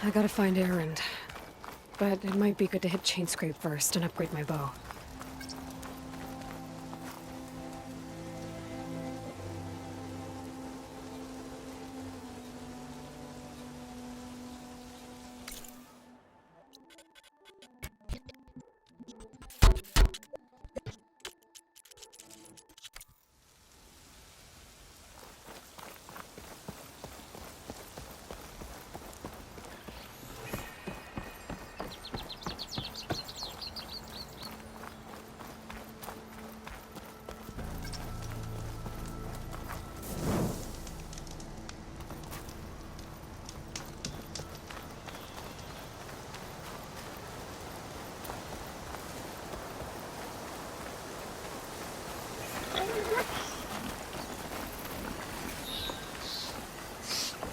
I gotta find Erend. But it might be good to hit Chain Scrape first and upgrade my bow.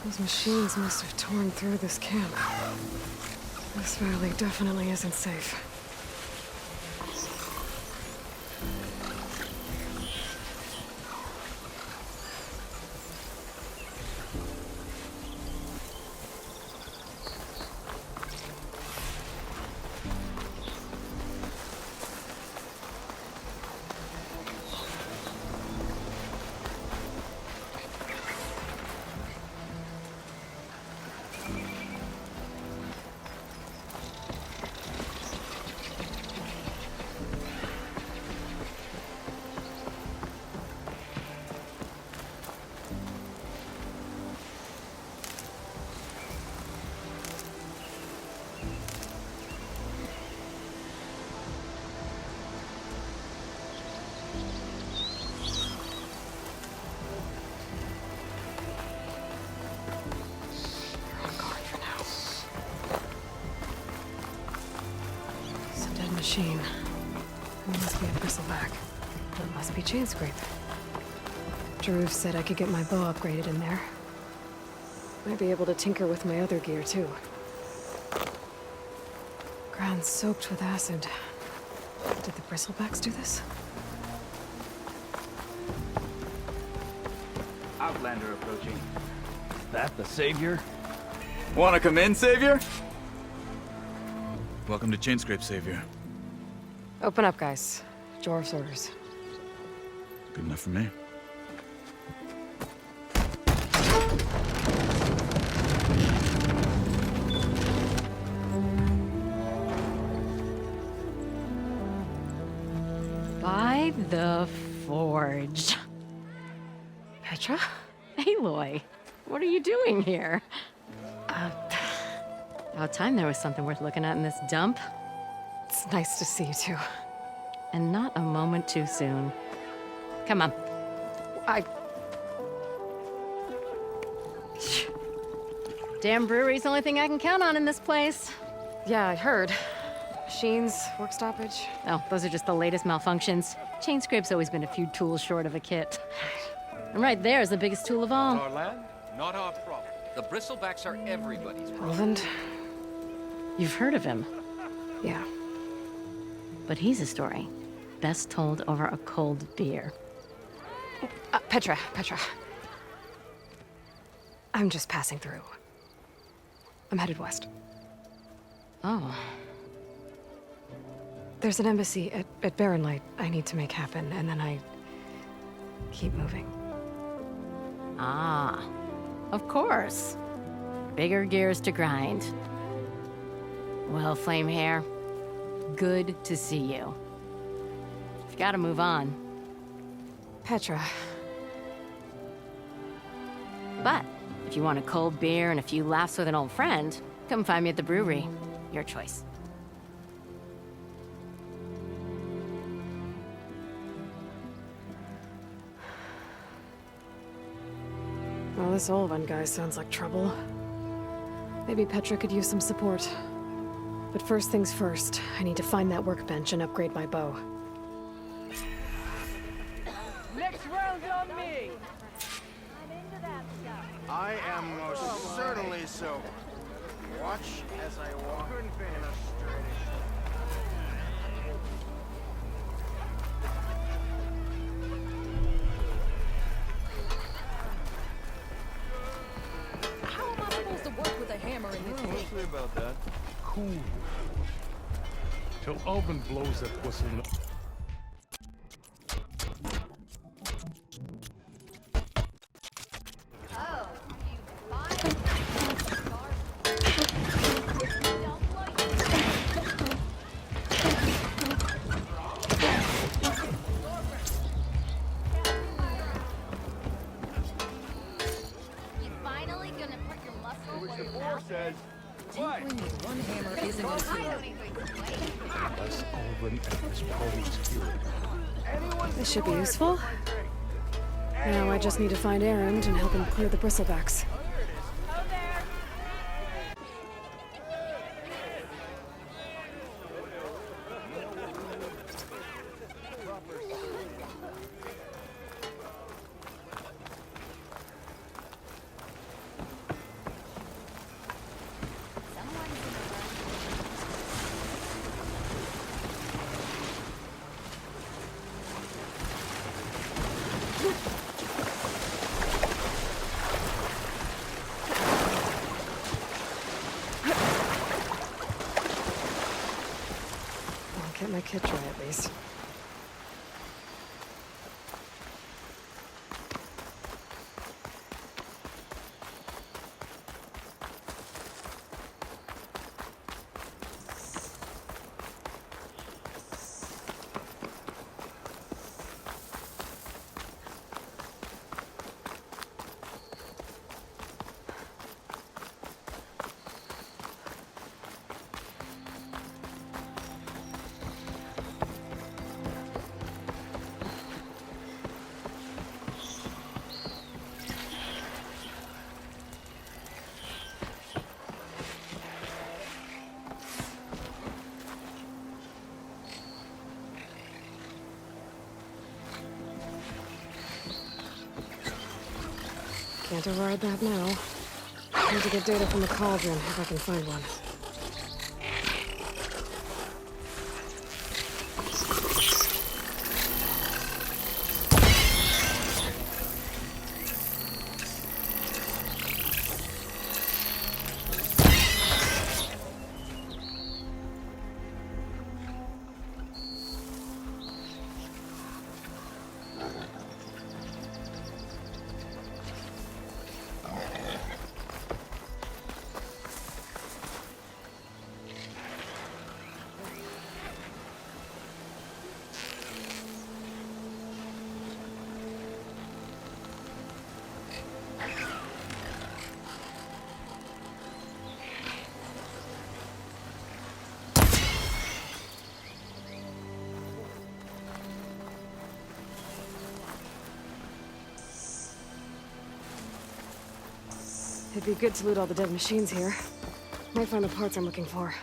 Those machines must have torn through this camp. This valley definitely isn't safe. Machine. It must be a bristleback. It must be Chain Scrape. Drew said I could get my bow upgraded in there. Might be able to tinker with my other gear, too. Ground soaked with acid. Did the bristlebacks do this? Outlander approaching. Is that the Savior? Wanna come in, Savior? Welcome to Chain Scrape, Savior. Open up, guys. Dwarf's orders. Good enough for me. By the Forge. Petra? Aloy, what are you doing here? About time there was something worth looking at in this dump. It's nice to see you, too. And not a moment too soon. Come on. Damn brewery's the only thing I can count on in this place. Yeah, I heard. Machines, work stoppage. Oh, those are just the latest malfunctions. Chain Scrape's always been a few tools short of a kit. And right there is the biggest tool of all. Our land, not our problem. The bristlebacks are everybody's problem. Roland? You've heard of him, Yeah. but he's a story best told over a cold beer. Petra. I'm just passing through. I'm headed west. Oh, There's an embassy at Barren Light I need to make happen, and then I keep moving. ah, of course. Bigger gears to grind. Well, Flamehair, good to see you. You've got to move on. Petra. But if you want a cold beer and a few laughs with an old friend, come find me at the brewery. Your choice. Well, this Olvan guy sounds like trouble. Maybe Petra could use some support. But first things first, I need to find that workbench and upgrade my bow. Next round on me! I am most certainly so. Watch as I walk in a straight. How am I supposed to work with a hammer in this place? Sorry about that. Cool. Till Alvin blows that whistle. You finally gonna put your muscle where your Four mouth says, what? One hammer isn't is? enough. I don't even wait. Unless Alvin and his party's here. This should be useful. Now I just need to find Erend and help him clear the bristlebacks. I'll get my kit dry at least. Can't override that now. Need to get data from the cauldron if I can find one. It'd be good to loot all the dead machines here. Might find the parts I'm looking for.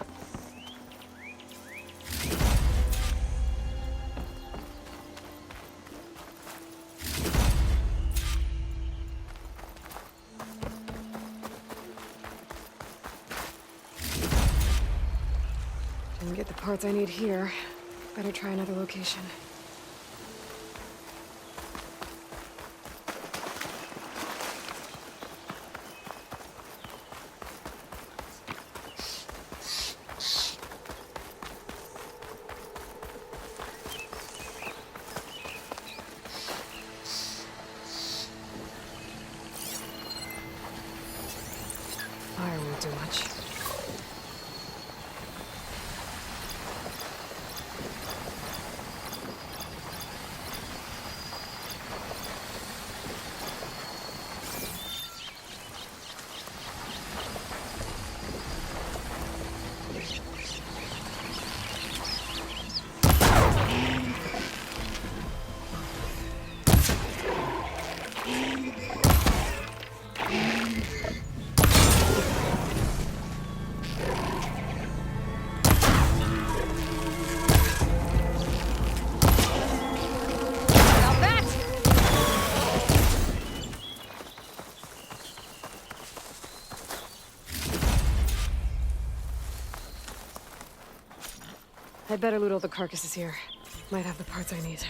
Didn't get the parts I need here. Better try another location. Fire won't do much. I'd better loot all the carcasses here. Might have the parts I need.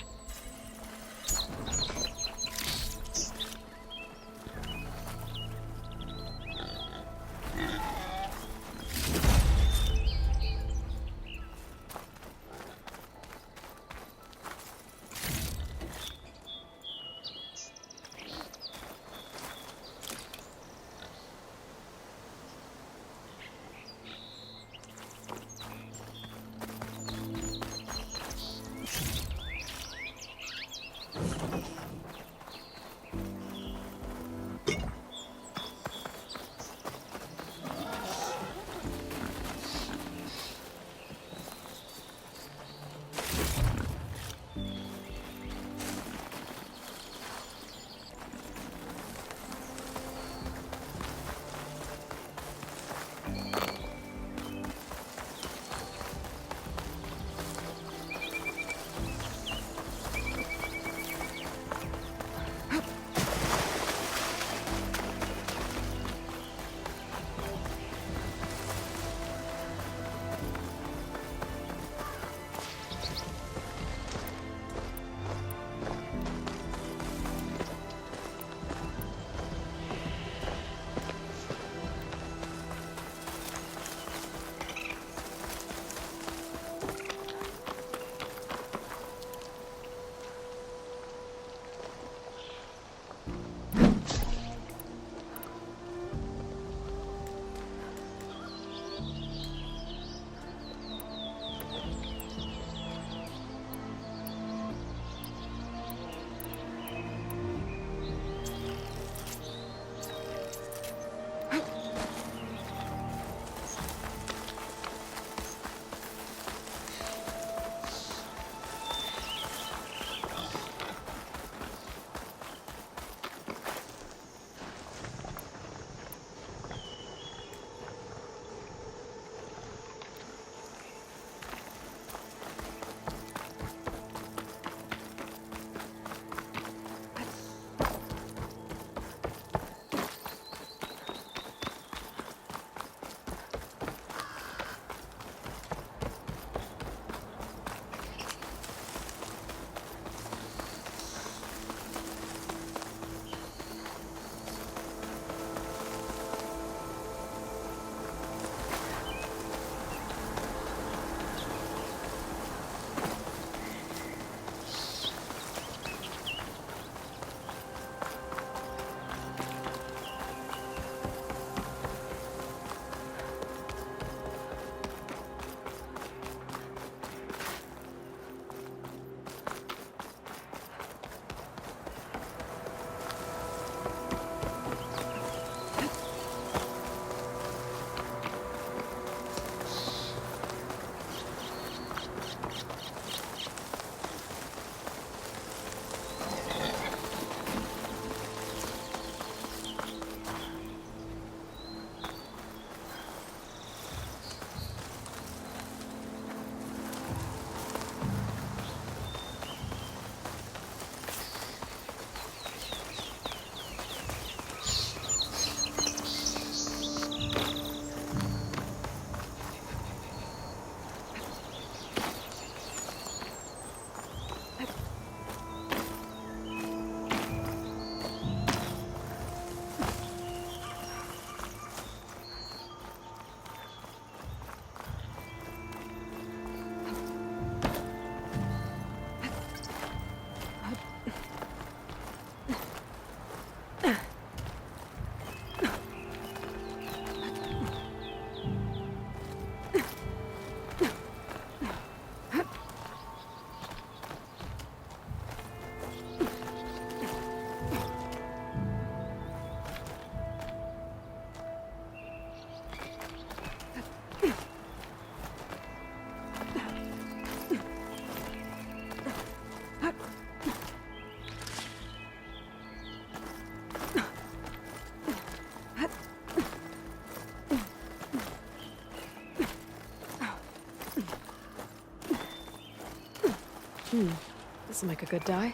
This'll make a good die.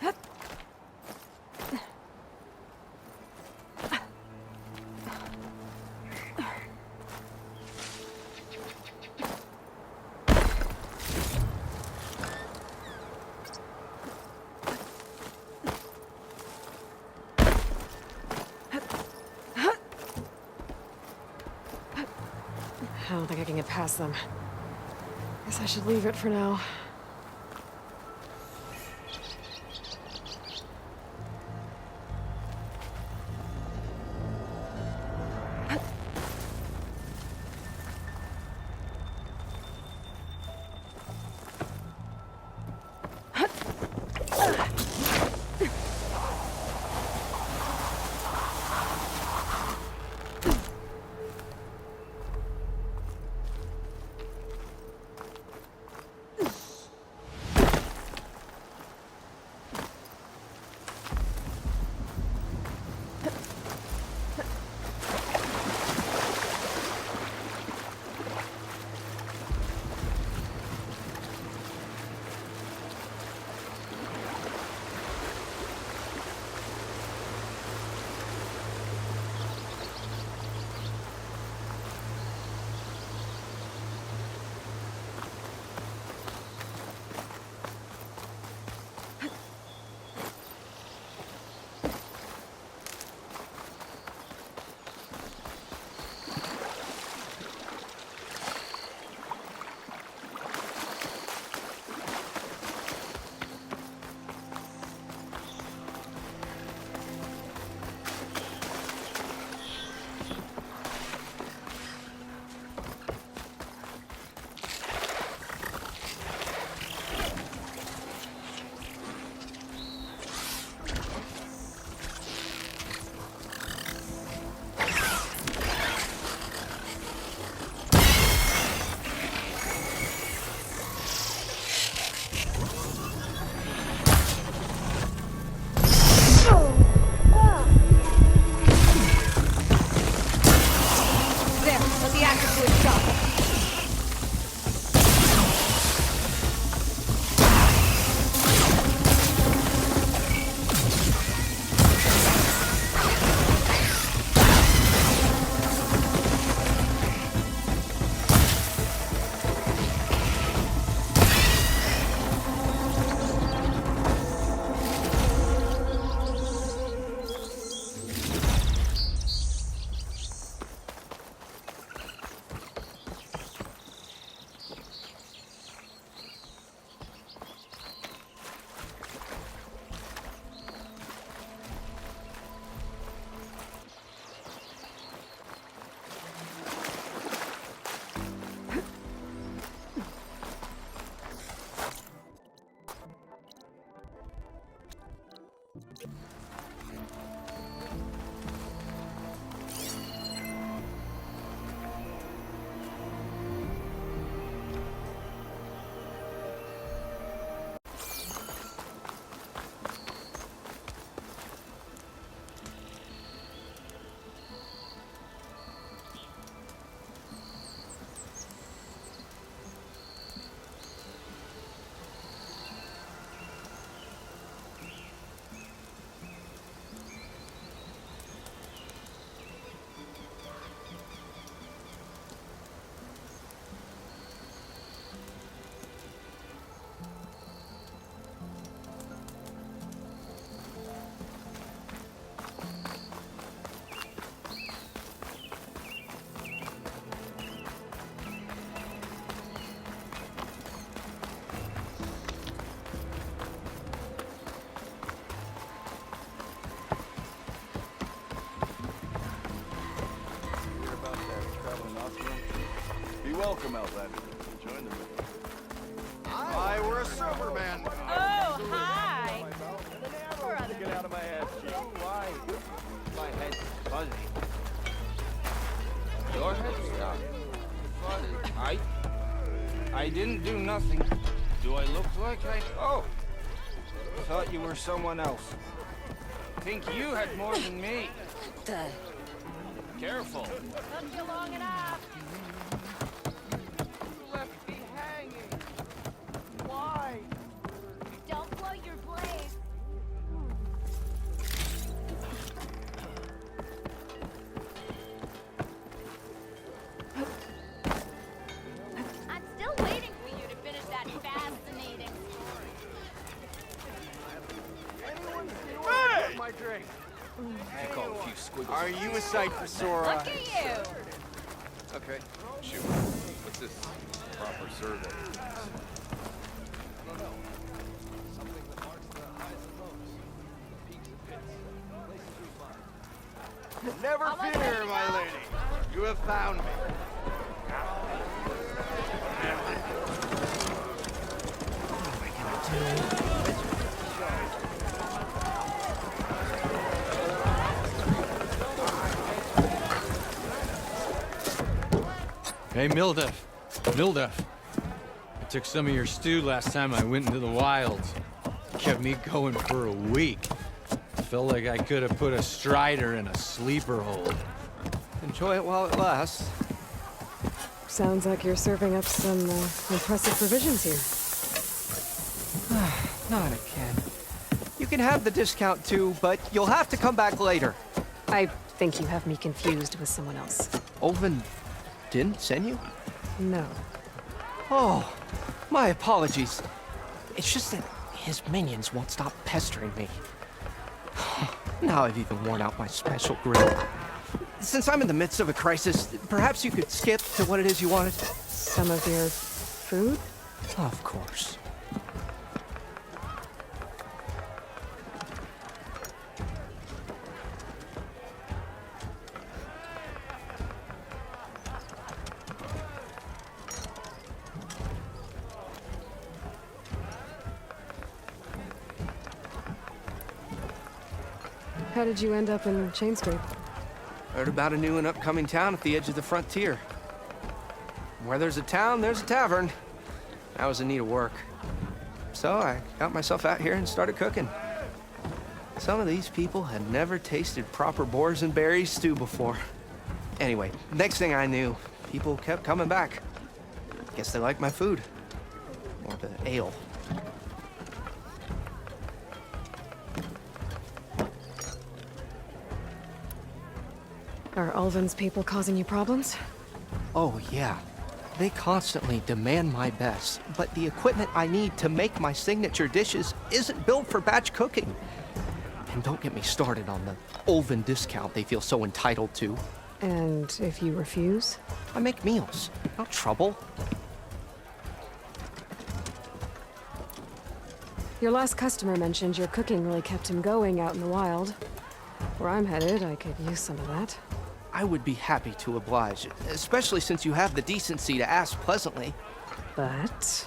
I don't think I can get past them. Guess I should leave it for now. Welcome, Outlander. Join the ring. Hi, we're a Superman. Oh, hi. Get out of my ass, Chief. Why? My head's fuzzy. Your head's not fuzzy. I didn't do nothing. Do I look like I... Oh! Thought you were someone else. Think you had more than me. Careful. Took you long enough. You left me hanging. Why? squiggles. Are you a sight for sore eyes? Look at you. Okay, shoot. What's this? Proper survey. Never fear, my lady. You have found me. Hey, Mildef. Mildef. I took some of your stew last time I went into the wilds. Kept me going for a week. Felt like I could have put a strider in a sleeper hold. Enjoy it while it lasts. Sounds like you're serving up some impressive provisions here. Not again. You can have the discount too, but you'll have to come back later. I think you have me confused with someone else. Olvin didn't send you? No. Oh, my apologies. It's just that his minions won't stop pestering me. Now I've even worn out my special grill. Since I'm in the midst of a crisis, perhaps you could skip to what it is you wanted? Some of your food? Of course. How did you end up in Chainscrape? Heard about a new and upcoming town at the edge of the frontier. Where there's a town, there's a tavern. I was in need of work. So I got myself out here and started cooking. Some of these people had never tasted proper boars and berries stew before. Anyway, next thing I knew, people kept coming back. Guess they liked my food. Or the ale. Are Ulvin's people causing you problems? Oh, yeah. They constantly demand my best, but the equipment I need to make my signature dishes isn't built for batch cooking. And don't get me started on the Ulvin discount they feel so entitled to. And if you refuse? I make meals, not trouble. Your last customer mentioned your cooking really kept him going out in the wild. Where I'm headed, I could use some of that. I would be happy to oblige, especially since you have the decency to ask pleasantly. But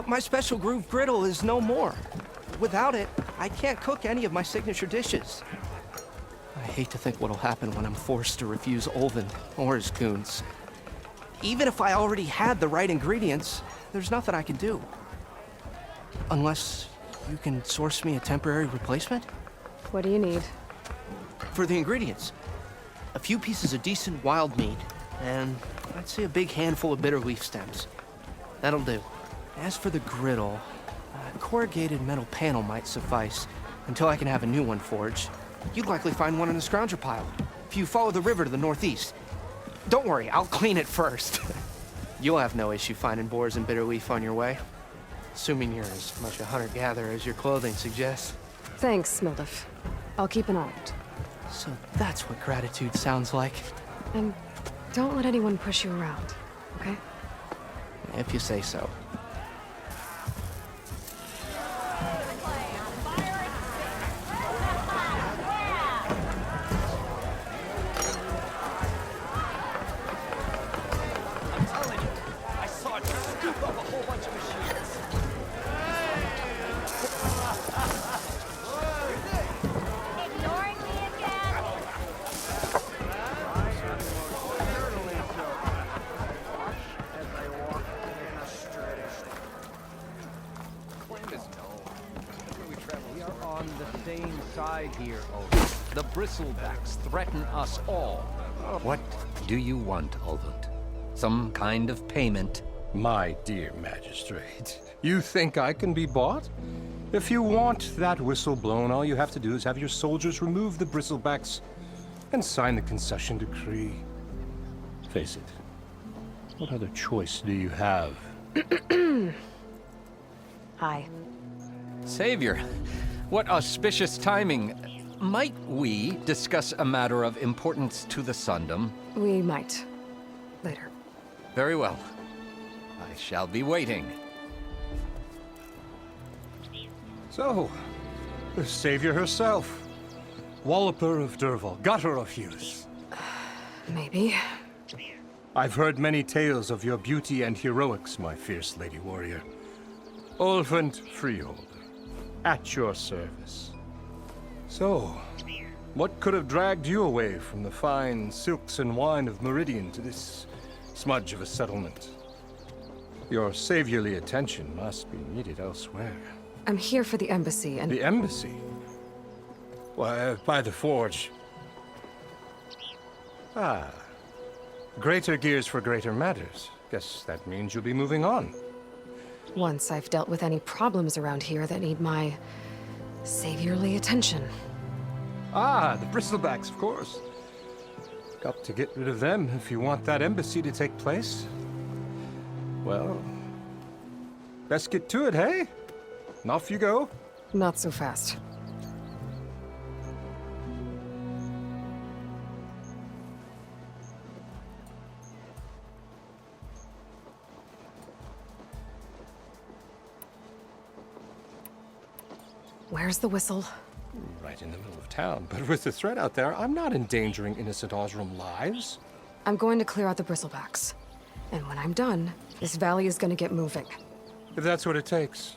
my special groove griddle is no more. Without it, I can't cook any of my signature dishes. I hate to think what'll happen when I'm forced to refuse Ulvin or his goons. Even if I already had the right ingredients, there's nothing I can do. Unless you can source me a temporary replacement? What do you need? For the ingredients, a few pieces of decent wild meat, and I'd say a big handful of bitter leaf stems. That'll do. As for the griddle, a corrugated metal panel might suffice until I can have a new one forged. You'd likely find one in the scrounger pile if you follow the river to the northeast. Don't worry, I'll clean it first. You'll have no issue finding boars and bitter leaf on your way, assuming you're as much a hunter-gatherer as your clothing suggests. Thanks, Mildef. I'll keep an eye out. So that's what gratitude sounds like. And don't let anyone push you around, okay? If you say so. I'm telling you, I saw it scoop up a whole bunch of machines. Ignoring me again? Certainly so. Watch as I walk animalistic. Claim is no. That's where we travel. We are on the same side here, Ulvin. The bristlebacks threaten us all. What do you want, Ulvund? Some kind of payment? My dear magistrate, you think I can be bought? If you want that whistle blown, all you have to do is have your soldiers remove the bristlebacks and sign the concession decree. Face it, what other choice do you have? Hi. Savior, what auspicious timing. Might we discuss a matter of importance to the Sundom? We might. Later. Very well. I shall be waiting. So, the savior herself. Walloper of Derval, gutter of Hughes. Maybe. I've heard many tales of your beauty and heroics, my fierce lady warrior. Ulvund Freeholder, at your service. So, what could have dragged you away from the fine silks and wine of Meridian to this smudge of a settlement? Your saviorly attention must be needed elsewhere. I'm here for the embassy and... The embassy? Why, by the forge. Ah. Greater gears for greater matters. Guess that means you'll be moving on. Once I've dealt with any problems around here that need my... saviorly attention. Ah, the bristlebacks, of course. Got to get rid of them if you want that embassy to take place. Well, best get to it, hey? And off you go. Not so fast. Where's the whistle? Right in the middle of town. But with the threat out there, I'm not endangering innocent Osram lives. I'm going to clear out the bristlebacks. And when I'm done, this valley is going to get moving. If that's what it takes.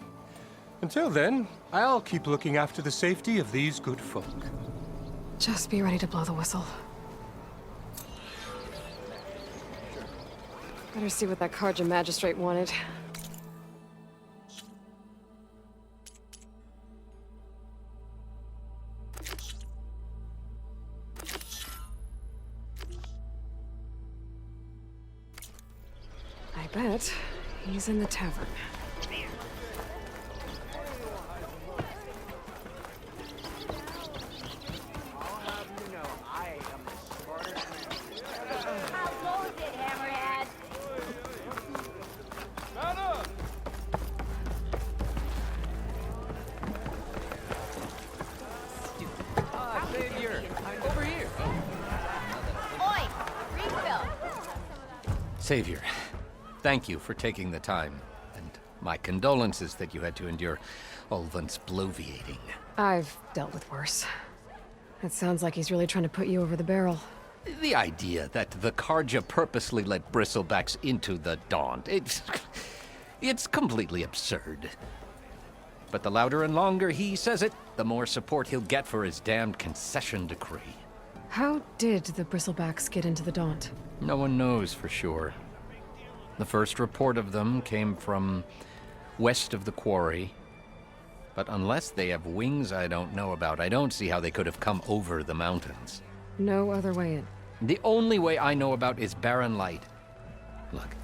Until then, I'll keep looking after the safety of these good folk. Just be ready to blow the whistle. Better see what that Karja magistrate wanted. I bet he's in the tavern. Savior, thank you for taking the time, and my condolences that you had to endure Ulvund's bloviating. I've dealt with worse. It sounds like he's really trying to put you over the barrel. The idea that the Karja purposely let bristlebacks into the Daunt, it's completely absurd. But the louder and longer he says it, the more support he'll get for his damned concession decree. How did the bristlebacks get into the Daunt? No one knows for sure. The first report of them came from west of the quarry. But unless they have wings I don't know about, I don't see how they could have come over the mountains. No other way in. The only way I know about is barren light. Look,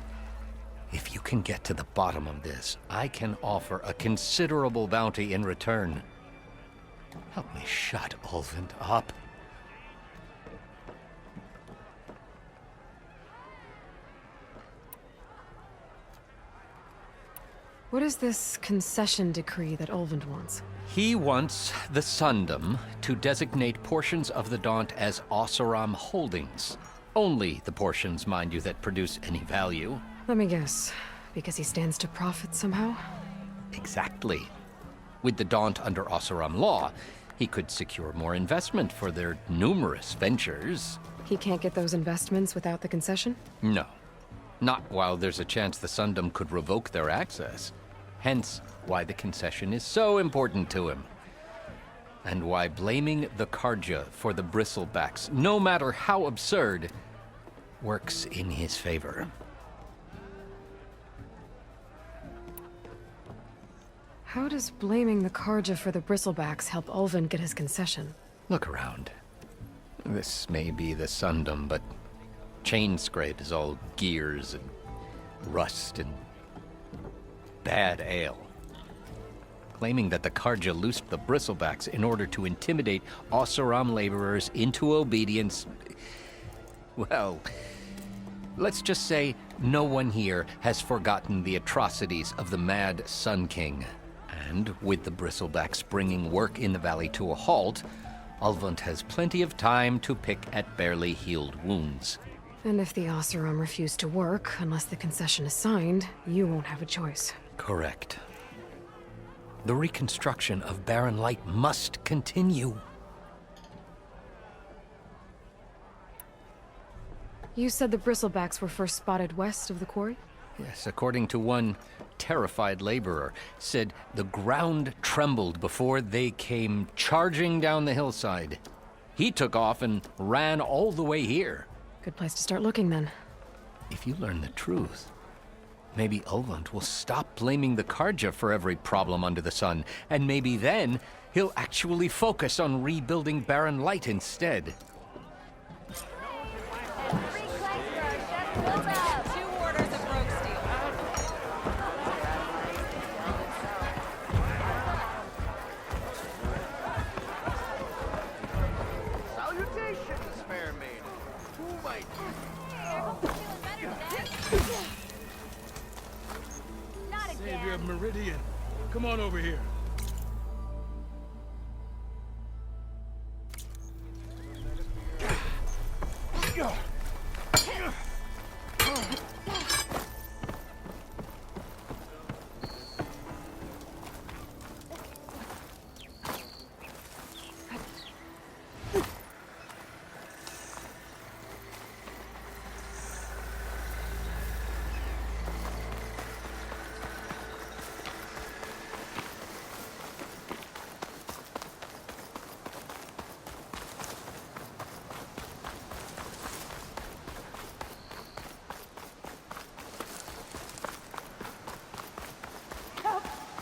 if you can get to the bottom of this, I can offer a considerable bounty in return. Help me shut Ulvund up. What is this concession decree that Ulvund wants? He wants the Sundom to designate portions of the Daunt as Oseram holdings. Only the portions, mind you, that produce any value. Let me guess. Because he stands to profit somehow? Exactly. With the Daunt under Oseram law, he could secure more investment for their numerous ventures. He can't get those investments without the concession? No. Not while there's a chance the Sundom could revoke their access. Hence, why the concession is so important to him. And why blaming the Karja for the bristlebacks, no matter how absurd, works in his favor. How does blaming the Karja for the bristlebacks help Ulvund get his concession? Look around. This may be the Sundom, but Chainscrape is all gears and rust and bad ale. Claiming that the Karja loosed the bristlebacks in order to intimidate Oseram laborers into obedience. Well, let's just say no one here has forgotten the atrocities of the Mad Sun King. And with the bristlebacks bringing work in the valley to a halt, Ulvund has plenty of time to pick at barely healed wounds. And if the Oseram refuse to work, unless the concession is signed, you won't have a choice. Correct. The reconstruction of Barren Light must continue. You said the bristlebacks were first spotted west of the quarry? Yes, according to one terrified laborer, said the ground trembled before they came charging down the hillside. He took off and ran all the way here. Good place to start looking, then. If you learn the truth, maybe Ulvund will stop blaming the Karja for every problem under the sun, and maybe then he'll actually focus on rebuilding Barren Light instead. Salutations, fair maiden. Who might Not Savior again. of Meridian, come on over here.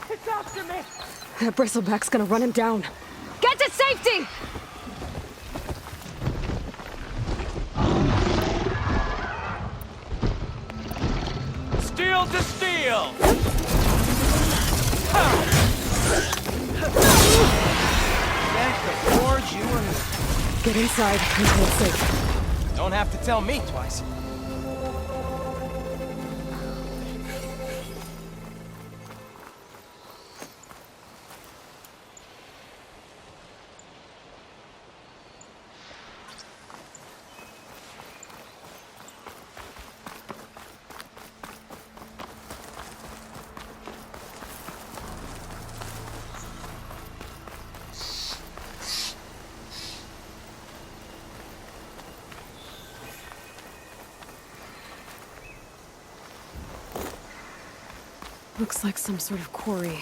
It's after me! That bristleback's gonna run him down. Get to safety! Steel to steel! Get inside until it's safe. Don't have to tell me twice. Looks like some sort of quarry.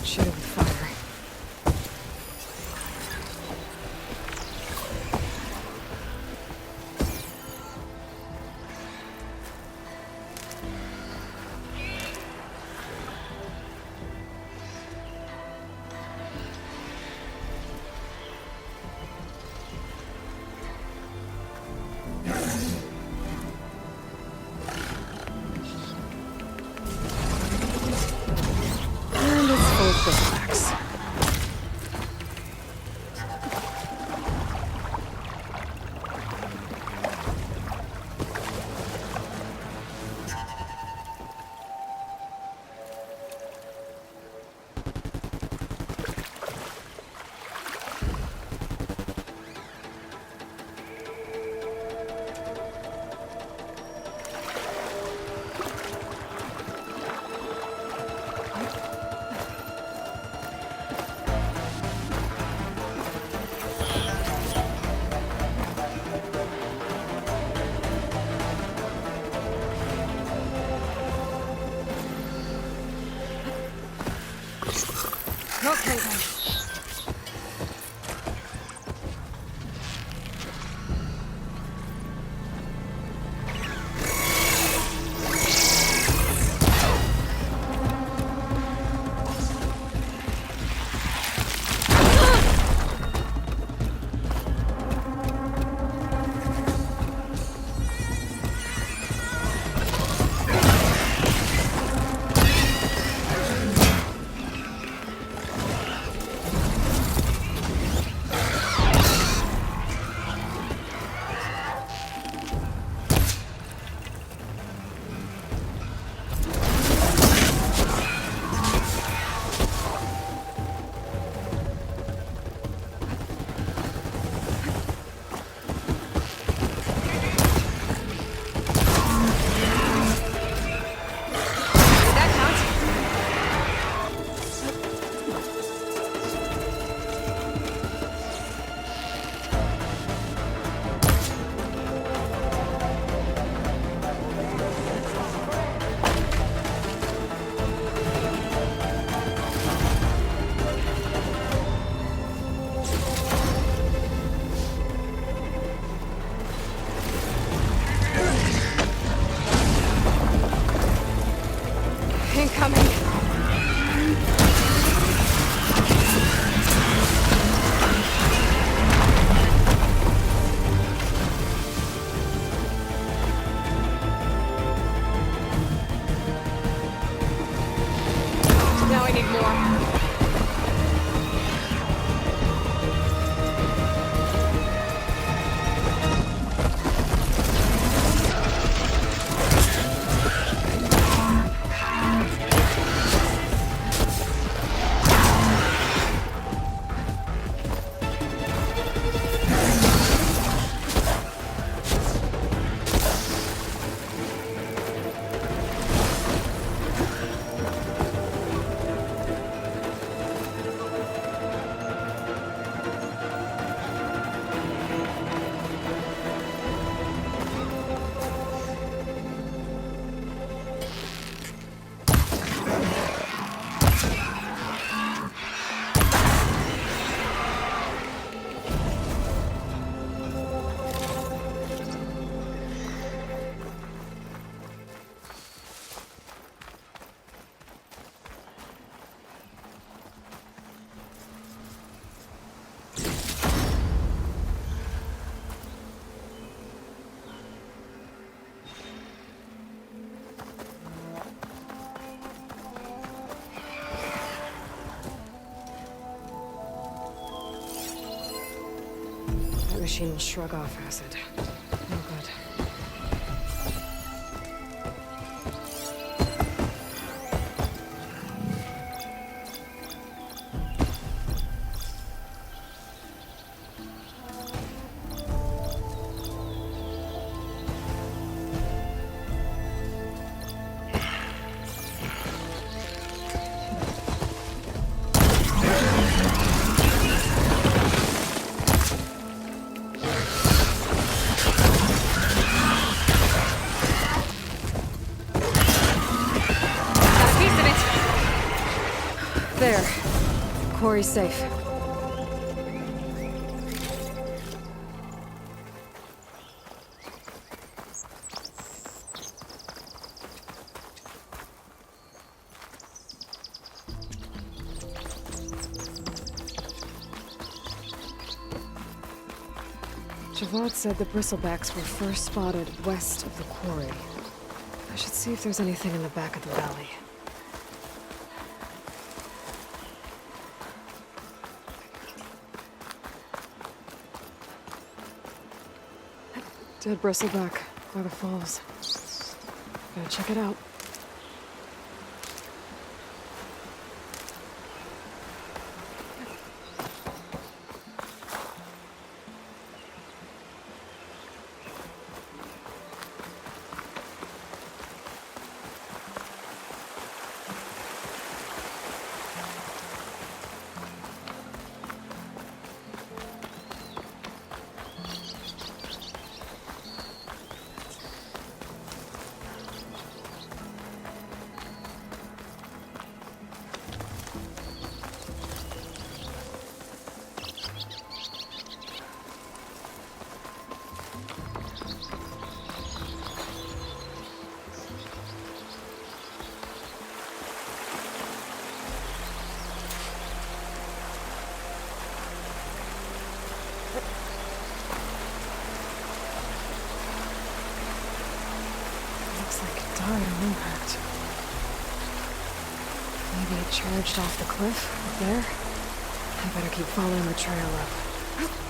Shoot it with fire. Okay, then. Incoming. Now I need more. The machine will shrug off acid. No good. There. Quarry's safe. Javad said the bristlebacks were first spotted west of the quarry. I should see if there's anything in the back of the valley. Dead bristleback by the falls. Gotta check it out. died on impact. Maybe it charged off the cliff up there. I better keep following the trail up.